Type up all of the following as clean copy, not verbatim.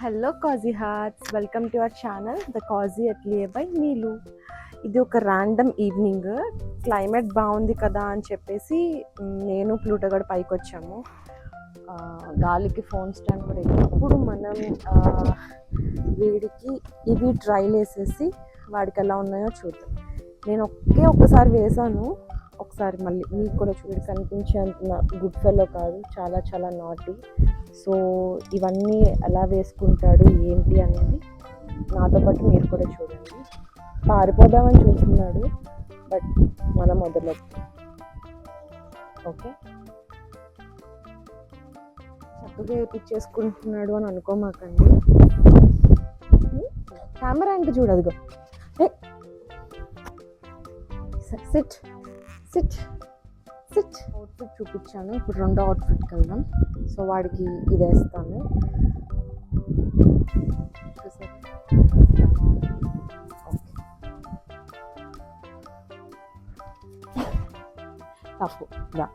Hello cozy hearts, welcome to our channel the cozy atelier by Neelu. ఇది ఒక random evening, climate బాగుంది కదా అని చెప్పేసి నేను ప్లూటో కూడా పైకి వచ్చాము. గాలికి ఫోన్ స్టాండ్ కూడా ఎప్పుడు మనం వీడికి ఇవి ట్రైల్ వేసేసి వాడికి ఎలా ఉన్నాయో చూద్దాం. నేను ఒక్కసారి వేసాను, ఒకసారి మళ్ళీ మీకు కూడా చూడు కనిపించేంత గుడ్ ఫెలో కాదు, చాలా చాలా నాటీ. సో ఇవన్నీ ఎలా వేసుకుంటాడు ఏంటి అనేది నాతో పాటు మీరు కూడా చూడండి. పారిపోదామని చూస్తున్నాడు, బట్ మనం వదలొద్దు. ఓకే, చక్కగా వేపించేసుకుంటున్నాడు అని అనుకోమాకండి. కెమెరా యాంగిల్ చూడదుగో. Sit sit sit. అవుట్ఫిట్ చూపించాను, ఇప్పుడు రెండో అవుట్ఫిట్కి వెళ్దాం. సో వాడికి ఇది వేస్తాను. తప్పు రా.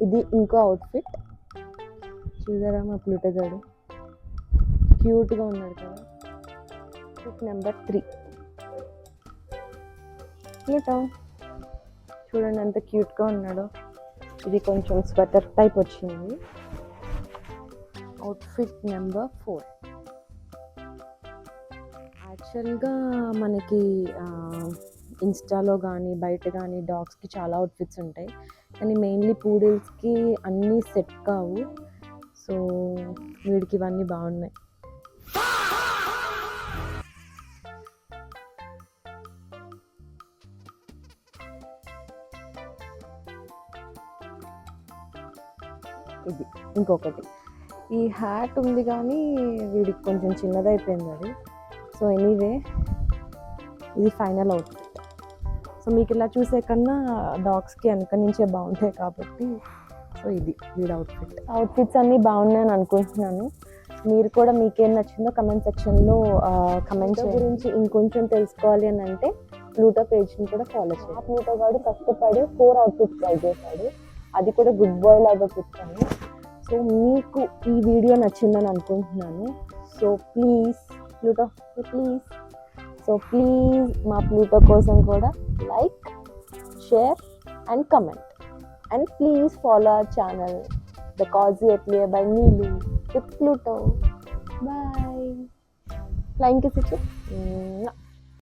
ఇది ఇంకో అవుట్ఫిట్ చూసారా, మా ప్లూటో గాడు క్యూట్గా ఉన్నాడు కదా. ఫిట్ నెంబర్ 3 ప్లూటో చూడండి ఎంత క్యూట్గా ఉన్నాడో. ఇది కొంచెం స్వెటర్ టైప్ వచ్చింది. Outfit number 4. యాక్చువల్గా మనకి ఇన్స్టాలో కానీ బయట కానీ డాగ్స్కి చాలా అవుట్ఫిట్స్ ఉంటాయి, కానీ మెయిన్లీ పూడిల్స్కి అన్నీ సెట్ కావు. సో వీడికి ఇవన్నీ బాగున్నాయి. ఇది ఇంకొకటి, ఈ హ్యాట్ ఉంది కానీ వీడికి కొంచెం చిన్నదైపోయింది అది. సో ఎనీవే ఇది ఫైనల్ అవుట్ఫిట్. సో మీకు ఇలా చూసే కన్నా డాగ్స్కి వెనక నుంచే బాగుంటాయి కాబట్టి సో ఇది వీడి అవుట్ఫిట్స్ అన్నీ బాగున్నాయని అనుకుంటున్నాను. మీరు కూడా మీకేం నచ్చిందో కమెంట్ సెక్షన్లో కమెంట్స్ గురించి ఇంకొంచెం తెలుసుకోవాలి అని అంటే ప్లూటో పేజ్ని కూడా ఫాలో చేయాలి. ప్లూటో గారు కష్టపడి 4 అవుట్ఫిట్స్ ట్రై చేశాడు, అది కూడా గుడ్ బాయ్ లాగా పెట్టాను. సో మీకు ఈ వీడియో నచ్చిందని అనుకుంటున్నాను. సో ప్లీజ్ ప్లూటో ప్లీజ్ మా ప్లూటో కోసం కూడా like, share and comment. And please follow our channel, The Cozy Atelier by Neelu with Pluto. Bye. Flying kiss.